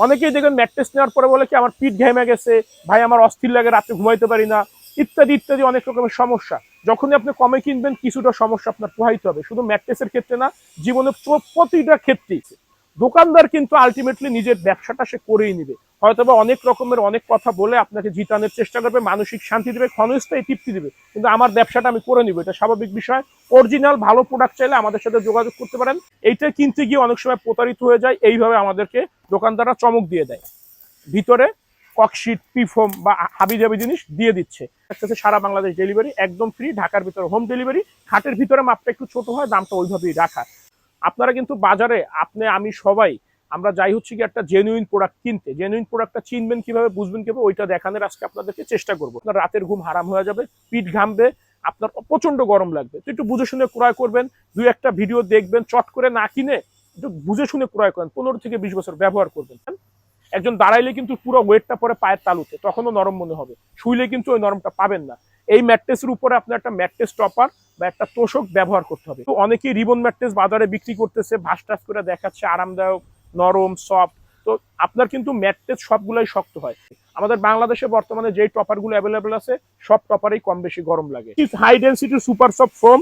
অনেকেই দেখবেন ম্যাট্রেস নেওয়ার পরে বলে কি আমার পিঠ ঘেমে গেছে, ভাই আমার অস্থির লাগে, রাতে ঘুমাইতে পারি না, ইত্যাদি ইত্যাদি অনেক রকমের সমস্যা। যখনই আপনি কমে কিনবেন কিছুটা সমস্যা আপনার পোহাইতে হবে, শুধু ম্যাট্রেসের ক্ষেত্রে না, জীবনের প্রতিটা ক্ষেত্রেই। দোকানদার কিন্তু আলটিমেটলি নিজের ব্যবসাটা সে করেই নিবে, হয়তোবা অনেক রকমের অনেক কথা বলে আপনাকে জিতানোর চেষ্টা করবে, মানসিক শান্তি দেবে, ক্ষণস্থায়ী তৃপ্তি দেবে, কিন্তু আমার ব্যবসাটা আমি করে নিব, এটা স্বাভাবিক বিষয়। অরিজিনাল ভালো প্রোডাক্ট চাইলে আমাদের সাথে যোগাযোগ করতে পারেন। এইটা কিনতে গিয়ে অনেক সময় প্রতারিত হয়ে যায়, এইভাবে আমাদেরকে দোকানদাররা চমক দিয়ে দেয়, ভিতরে ককশিট পিফোম বা হাবিজাবি জিনিস দিয়ে দিচ্ছে। সারা বাংলাদেশ ডেলিভারি একদম ফ্রি, ঢাকার ভিতরে হোম ডেলিভারি। খাটের ভিতরে মাপটা একটু ছোট হয়, দামটা ওইভাবেই রাখা। আপনারা কিন্তু বাজারে আপনি আমি সবাই আমরা যাই হচ্ছে কি একটা জেনুইন প্রোডাক্ট কিনতে, জেনুইন প্রোডাক্টটা চিনবেন কিভাবে, বুঝবেন কিভাবে, ওইটা দেখানোর আজকে আপনাদেরকে চেষ্টা করবো। আপনার রাতের ঘুম হারাম হয়ে যাবে, পিঠ ঘামবে, আপনার প্রচন্ড গরম লাগবে, তো একটু বুঝে শুনে ক্রয় করবেন। দুই একটা ভিডিও দেখবেন, চট করে না কিনে একটু বুঝে শুনে ক্রয় করেন। 15 থেকে 20 বছর ব্যবহার করবেন। একজন দাঁড়াইলে কিন্তু পুরো ওয়েটটা পরে পায়ের তালুতে, তখনও নরম মনে হবে, শুইলে কিন্তু ওই নরমটা পাবেন না। এই ম্যাট্রেসের উপরে আপনার একটা ম্যাট্রেস টপার বা একটা তোষক ব্যবহার করতে হবে। তো অনেকেই রিবন ম্যাট্রেস বাজারে বিক্রি করতেছে, ভাস টাস করে দেখাচ্ছে আরামদায়ক, নরম, সফট। তো আপনার কিন্তু ম্যাট্রেস সবগুলাই শক্ত হয়। আমাদের বাংলাদেশে বর্তমানে যেই টপারগুলো অ্যাভেলেবেল আছে সব টপারেই কম বেশি গরম লাগে। High density super soft foam,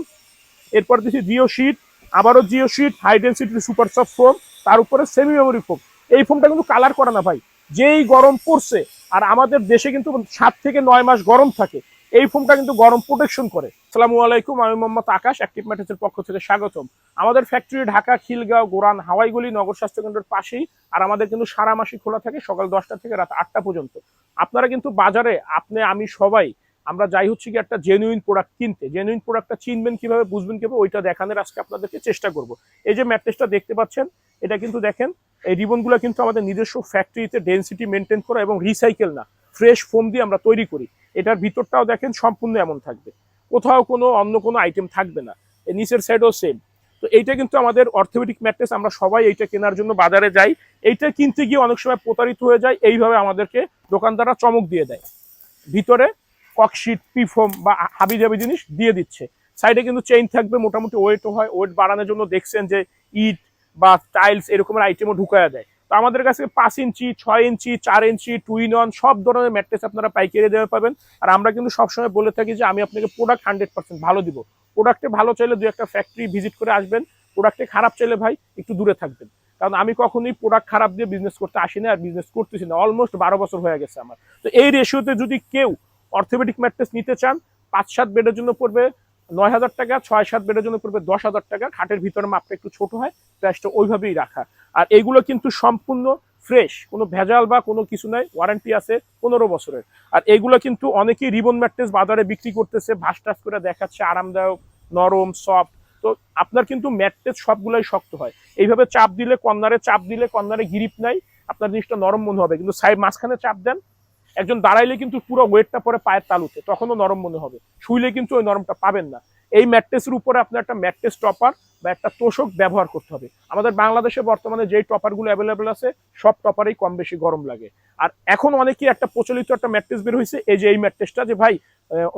এরপর দিচ্ছি জিও শিট, আবারও geo sheet, high density super soft foam, তার উপরে সেমি মেমোরি ফোম। এই ফোমটা কিন্তু কালার করে না ভাই, যেই গরম পড়ছে, আর আমাদের দেশে কিন্তু 7 থেকে 9 মাস গরম থাকে, এই ফোমটা কিন্তু গরম প্রোটেকশন করে। আসসালামু আলাইকুম, আমি মোহাম্মদ আকাশ, অ্যাক্টিভ ম্যাট্রেসের পক্ষ থেকে স্বাগতম। আমাদের ফ্যাক্টরি ঢাকা, খিলগাঁও, গোরান, হাওয়াইগুলি নগর স্বাস্থ্য কেন্দ্রের পাশেই। আর আমাদের কিন্তু সারা মাসই খোলা থাকে, সকাল 10টা থেকে রাত 8টা পর্যন্ত। আপনারা কিন্তু বাজারে আপনি আমি সবাই আমরা যাই হচ্ছে কি একটা জেনুইন প্রোডাক্ট কিনতে, জেনুইন প্রোডাক্টটা চিনবেন কিভাবে, বুঝবেন কিভাবে, ওইটা দেখানোর আজকে আপনাদেরকে চেষ্টা করব। এই যে ম্যাট্রেসটা দেখতে পাচ্ছেন, এটা কিন্তু দেখেন এই রিবনগুলো কিন্তু আমাদের নিজস্ব ফ্যাক্টরিতে ডেনসিটি মেনটেন করা এবং রিসাইকেল না, ফ্রেশ ফোম দিয়ে আমরা তৈরি করি। এটার ভিতরটাও দেখেন সম্পূর্ণ এমন থাকবে, কোথাও কোনো অন্য কোনো আইটেম থাকবে না, এই নিচের সাইডও সেম। তো এইটা কিন্তু আমাদের অর্থোপেডিক ম্যাট্রেস, আমরা সবাই এইটা কেনার জন্য বাজারে যাই, এইটা কিনতে গিয়ে অনেক সময় প্রতারিত হয়ে যায়, এইভাবে আমাদেরকে দোকানদাররা চমক দিয়ে দেয়, ভিতরে ককশিট পিফোম বা হাবিজাবি জিনিস দিয়ে দিচ্ছে। সাইডে কিন্তু চেইন থাকবে, মোটামুটি ওয়েটও হয়, ওয়েট বাড়ানোর জন্য দেখছেন যে ইট বা টাইলস এরকমের আইটেমও ঢুকায়া দেয়। তো আমাদের কাছে 5 ইঞ্চি, 6 ইঞ্চি, 4 ইঞ্চি, 2 in 1 সব ধরনের ম্যাট্রেস আপনারা পাইকারি দেওয়া পাবেন। আর আমরা কিন্তু সবসময় বলে থাকি যে আমি আপনাকে প্রোডাক্ট 100% ভালো দিব। প্রোডাক্টে ভালো চাইলে 2-একটা ফ্যাক্টরি ভিজিট করে আসবেন, প্রোডাক্টে খারাপ চাইলে ভাই একটু দূরে থাকবেন। কারণ আমি কখনোই প্রোডাক্ট খারাপ দিয়ে বিজনেস করতে আসি না, আর বিজনেস করতেছি না, অলমোস্ট 12 বছর হয়ে গেছে আমার। তো এই রেশিওতে যদি কেউ অর্থোপেডিক ম্যাট্রেস নিতে চান, 5-7 বেডের জন্য পড়বে 9,000 টাকা, 6-7 বেডের জন্য পড়বে 10,000 টাকা। খাটের ভিতরে মাপটা একটু ছোট হয়, প্রাইসটা ওইভাবেই রাখা। আর এইগুলো কিন্তু সম্পূর্ণ ফ্রেশ, কোনো ভেজাল বা কোনো কিছু নাই, ওয়ারেন্টি আছে 15 বছরের। আর এইগুলো কিন্তু অনেকেই রিবন ম্যাট্রেস বাজারে বিক্রি করতেছে, ভাস টাস করে দেখাচ্ছে আরামদায়ক, নরম, সফট। তো আপনার কিন্তু ম্যাট্রেস সবগুলাই শক্ত হয়, এইভাবে চাপ দিলে, কর্নারে গ্রিপ নাই, আপনার জিনিসটা নরম মনে হবে, কিন্তু সাইড মাঝখানে চাপ দেন, একজন দাঁড়াইলে কিন্তু পুরো ওয়েটটা পরে পায়ের তালুতে, তখনও নরম মনে হবে, শুইলে কিন্তু ওই নরমটা পাবেন না। এই ম্যাট্রেসের উপরে আপনার একটা ম্যাট্রেস টপার বা একটা তোষক ব্যবহার করতে হবে। আমাদের বাংলাদেশে বর্তমানে যেই টপারগুলো অ্যাভেলেবেল আছে সব টপারেই কম বেশি গরম লাগে। আর এখন অনেকেই একটা প্রচলিত একটা ম্যাট্রেস বের হয়েছে, এই যে এই ম্যাট্রেসটা, যে ভাই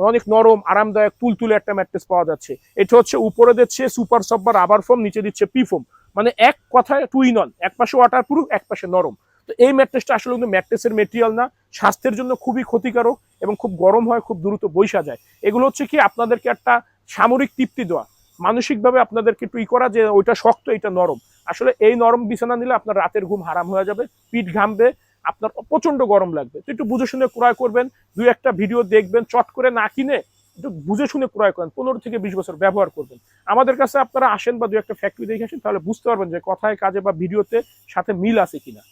অনেক নরম, আরামদায়ক, তুলতুলে একটা ম্যাট্রেস পাওয়া যাচ্ছে। এটা হচ্ছে উপরে দিচ্ছে সুপার সফট বা রাবার ফোম, নিচে দিচ্ছে পি ফোম, মানে এক কথায় 2 in 1, এক পাশে ওয়াটার প্রুফ, এক পাশে নরম। তো এই ম্যাট্রেসটা আসলে কিন্তু ম্যাট্রেসের মেটেরিয়াল না, স্বাস্থ্যের জন্য খুবই ক্ষতিকারক এবং খুব গরম হয়, খুব দ্রুত বৈশা যায়। এগুলো হচ্ছে কি আপনাদেরকে একটা সামরিক তৃপ্তি দেওয়া, মানসিকভাবে আপনাদেরকে একটু করা যে ওইটা শক্ত, এটা নরম। আসলে এই নরম বিছানা নিলে আপনার রাতের ঘুম হারাম হয়ে যাবে, পিঠ ঘামবে, আপনার প্রচন্ড গরম লাগবে। তো একটু বুঝে শুনে ক্রয় করবেন, 2-একটা ভিডিও দেখবেন, চট করে না কিনে একটু বুঝে শুনে ক্রয় করেন, 15 থেকে 20 বছর ব্যবহার করবেন। আমাদের কাছে আপনারা আসেন বা 2-একটা ফ্যাক্টরি দেখে আসেন, তাহলে বুঝতে পারবেন যে কথায় কাজে বা ভিডিওতে সাথে মিল আছে কিনা।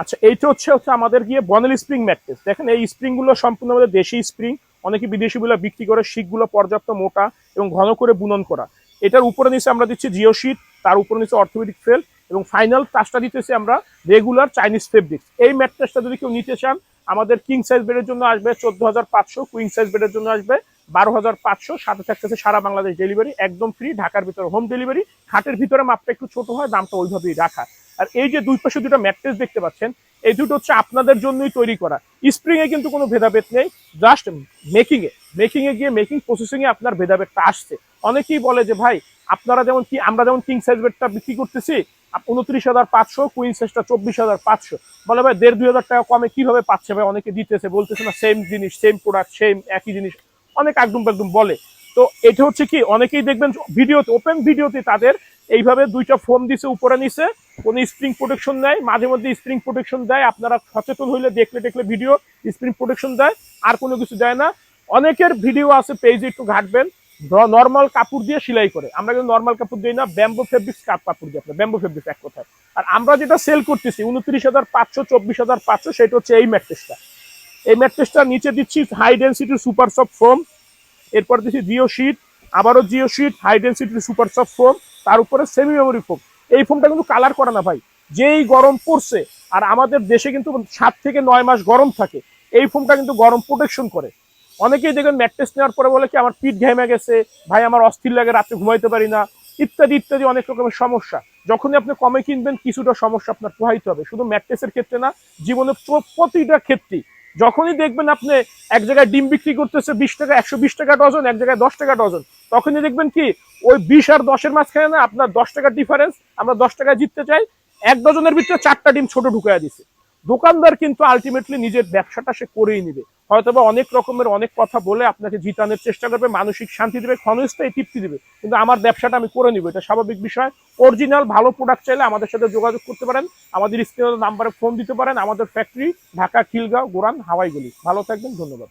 আচ্ছা, এইটা হচ্ছে আমাদের গিয়ে বনেল স্প্রিং ম্যাট্রেস। দেখেন এই স্প্রিং গুলো সম্পূর্ণ আমাদের দেশি স্প্রিং, অনেকে বিদেশি গুলো বিক্রি করে, শিকগুলো পর্যাপ্ত মোটা এবং ঘন করে বুনন করা। এটার উপরে নিচে আমরা দিচ্ছি জিও শিট, তার উপরে নিচে অর্থোপেডিক ফেল, এবং ফাইনাল টাচটা দিতেছি আমরা রেগুলার চাইনিজ ফেব্রিক্স। এই ম্যাট্রেসটা যদি কেউ নিতে চান, আমাদের কিং সাইজ বেডের জন্য আসবে 14,500, কুইং সাইজ বেডের জন্য আসবে 12,500, সাথে থাকতেছে সারা বাংলাদেশ ডেলিভারি একদম ফ্রি, ঢাকার ভিতরে হোম ডেলিভারি। খাটের ভিতরে মাপটা একটু ছোট হয়, দামটা ওইভাবেই রাখা। আর এই যে দুই পাশে দুটো ম্যাট্রেস দেখতে পাচ্ছেন, এই দুটো হচ্ছে আপনাদের জন্যই তৈরি করা। স্প্রিং এ কিন্তু কোনো ভেদাভেদ নেই, জাস্ট মেকিং এ গিয়ে মেকিং প্রসেসিং এ আপনার ভেদাভেদটা আসছে। অনেকেই বলে যে ভাই আপনারা যেমন কি, আমরা যেমন কিং সাইজ বেডটা বিক্রি করতেছি, 29,500, কুইন সাইজটা 24,500। বলে ভাই 1,500-2,000 টাকা কমে কিভাবে পাচ্ছে ভাই, অনেকে দিতেছে বলতেছে না সেম জিনিস সেম প্রোডাক্ট সেম একই জিনিস, অনেক একদম একদম বলে। তো এটা হচ্ছে কি, অনেকেই দেখবেন ভিডিওতে, ওপেন ভিডিওতে তাদের এইভাবে দুইটা ফোম দিছে উপরে নিচে, কোন স্প্রিং প্রোটেকশন দেয়, মাঝে মধ্যে স্প্রিং প্রোটেকশন দেয়, আপনারা সচেতন হইলে দেখলে দেখলে ভিডিও স্প্রিং প্রোটেকশন দেয়, আর কোনো কিছু দেয় না। অনেকের ভিডিও আছে পেজে, একটু ঘাটবেন, নর্মাল কাপড় দিয়ে সেলাই করে। আমরা কিন্তু নর্মাল কাপড় দিই না, ব্যাম্বো ফেব্রিক্স কাপড় দিই, আপনার ব্যাম্বো ফেব্রিক্স এক কথায়। আর আমরা যেটা সেল করতেছি 29,500, 24,500, সেটা হচ্ছে এই ম্যাট্রেসটা। এই ম্যাট্রেসটা নিচে দিচ্ছি হাই ডেন্সিটির সুপার সফট ফোম, এরপর দিচ্ছি জিও শিট, আবারও জিও শিট, হাই ডেন্সিটির সুপার সফট ফোম, তার উপরে সেমি মেমোরি ফোম। এই ফোমটা কিন্তু কালার করে না ভাই, যেই গরম পড়ছে, আর আমাদের দেশে কিন্তু 7 থেকে 9 মাস গরম থাকে, এই ফোমটা কিন্তু গরম প্রোটেকশন করে। অনেকেই দেখবেন ম্যাট্রেস নেওয়ার পরে বলে কি আমার পিঠ ঘেমে গেছে ভাই, আমার অস্থির লাগে, রাত্রে ঘুমাইতে পারি না, ইত্যাদি ইত্যাদি অনেক রকমের সমস্যা। যখনই আপনি কমে কিনবেন কিছুটা সমস্যা আপনার পোহাইতে হবে, শুধু ম্যাট্রেসের ক্ষেত্রে না, জীবনের প্রতিটা ক্ষেত্রেই। যখনই দেখবেন আপনি এক জায়গায় ডিম বিক্রি করতেছে 20 টাকা, 120 টাকা ডজন, এক জায়গায় 10 টাকা ডজন, তখনই দেখবেন কি ওই 20 আর 10-এর মাঝখানে না আপনার 10 টাকার ডিফারেন্স, আমরা 10 টাকায় জিততে চাই, 1 ডজনের ভিতরে 4টা ডিম ছোট ঢুকাইয়া দিছে। দোকানদার কিন্তু আলটিমেটলি নিজের ব্যবসাটা সে করেই নিবে, হয়তোবা অনেক রকমের অনেক কথা বলে আপনাকে জিতানোর চেষ্টা করবে, মানসিক শান্তি দেবে, ক্ষণস্থায়ী তৃপ্তি দেবে, কিন্তু আমার ব্যবসাটা আমি করে নিব, এটা স্বাভাবিক বিষয়। অরিজিনাল ভালো প্রোডাক্ট চাইলে আমাদের সাথে যোগাযোগ করতে পারেন, আমাদের স্ক্রিনের নাম্বারে ফোন দিতে পারেন। আমাদের ফ্যাক্টরি ঢাকা, খিলগাঁও, গোরান, হাওয়াইগুলি। ভালো থাকবেন, ধন্যবাদ।